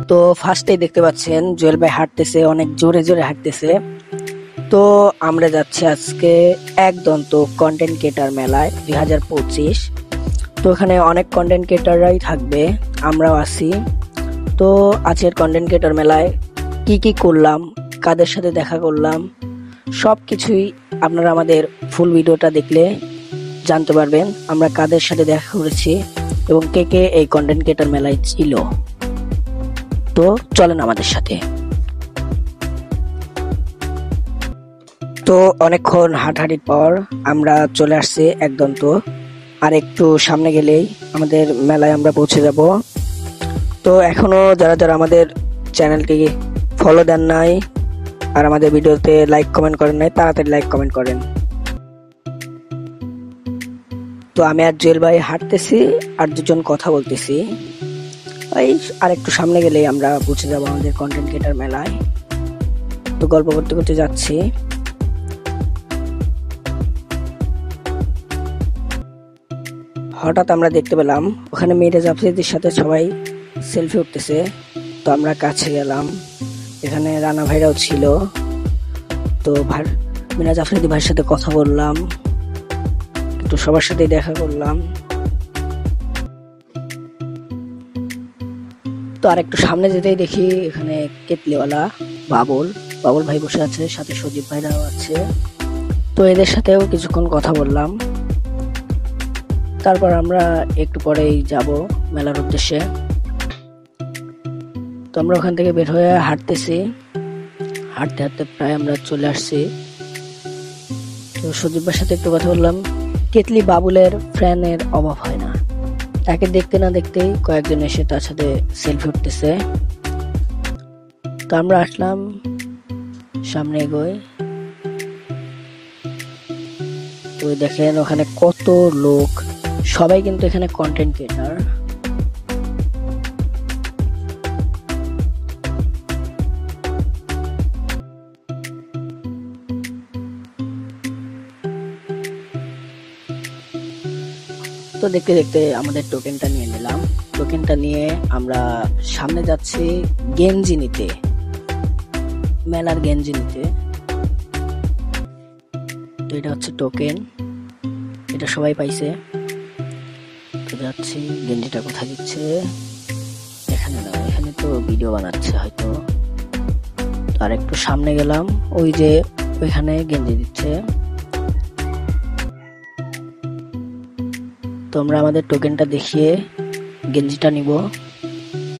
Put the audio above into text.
তো ফার্স্টেই দেখতে পাচ্ছেন জুয়েল ভাই হাঁটতেছে, অনেক জোরে জোরে হাঁটতেছে। তো আমরা যাচ্ছি আজকে একদন্ত কন্টেন্ট ক্রিয়েটার মেলায় 2025। তো এখানে অনেক কন্টেন্ট ক্রিয়েটাররাই থাকবে, আমরাও আছি। তো আজকের কন্টেন্ট ক্রিয়েটার মেলায় কি কি করলাম, কাদের সাথে দেখা করলাম, সব কিছুই আপনারা আমাদের ফুল ভিডিওটা দেখলে জানতে পারবেন আমরা কাদের সাথে দেখা করেছি এবং কে কে এই কন্টেন্ট ক্রিয়েটার মেলায় ছিল। তো চলেন আমাদের সাথে। তো অনেকক্ষণ হাঁটাহাঁটির পর আমরা চলে আসছি একদন্ত। আর একটু সামনে গেলেই আমাদের মেলায় আমরা পৌঁছে যাব। তো এখনো যারা যারা আমাদের চ্যানেলটি ফলো দেন নাই আর আমাদের ভিডিওতে লাইক কমেন্ট করেন নাই, তাড়াতাড়ি লাইক কমেন্ট করেন। তো আমি আর জুয়েল ভাই হাঁটতেছি আর দুজন কথা বলতেছি। এই আর একটু সামনে গেলেই আমরা পৌঁছে যাব আমাদের কন্টেন্ট ক্রিয়েটার মেলায়। তো গল্প করতে করতে যাচ্ছি। হঠাৎ আমরা দেখতে পেলাম ওখানে মিরাজ আফ্রিদির সাথে সবাই সেলফি উঠতেছে। তো আমরা কাছে গেলাম, এখানে রানা ভাইরাও ছিল। তো মিরাজ আফ্রিদি ভাইয়ের সাথে কথা বললাম, একটু সবার সাথে দেখা করলাম। তো আর একটু সামনে যেতেই দেখি এখানে কেতলিওয়ালা বাবুল ভাই বসে আছে, সাথে সজীব ভাইরাও আছে। তো এদের সাথেও কিছুক্ষণ কথা বললাম। তারপর আমরা একটু পরেই যাব মেলার উদ্দেশ্যে। তো আমরা ওখান থেকে বের হয়ে হাঁটতেছি, হাঁটতে হাঁটতে প্রায় আমরা চলে আসছি। তো সজীব ভাইয়ের সাথে একটু কথা বললাম। কেতলি বাবুলের ফ্যানের অভাব হয় না, তাকে দেখতে না দেখতেই কয়েকজন এসে তার সাথে সেলফি উঠতেছে। তো আমরা আসলাম, সামনে এগোই। তো দেখেন ওখানে কত লোক, সবাই কিন্তু এখানে কন্টেন্ট ক্রিয়েটার। তো দেখতে দেখতে আমাদের টোকেনটা নিয়ে নিলাম। টোকেনটা নিয়ে আমরা সামনে যাচ্ছি গেঞ্জি নিতে, মেলার গেঞ্জি নিতে। তো এটা হচ্ছে টোকেন, এটা সবাই পাইছে। তো যাচ্ছি, গেঞ্জিটা কোথায় দিচ্ছে, এখানে না, এখানে তো ভিডিও বানাচ্ছে হয়তো। তো আর একটু সামনে গেলাম, ওই যে ওইখানে গেঞ্জি দিচ্ছে। তো আমরা আমাদের টোকেনটা দেখিয়ে গেঞ্জিটা নিব।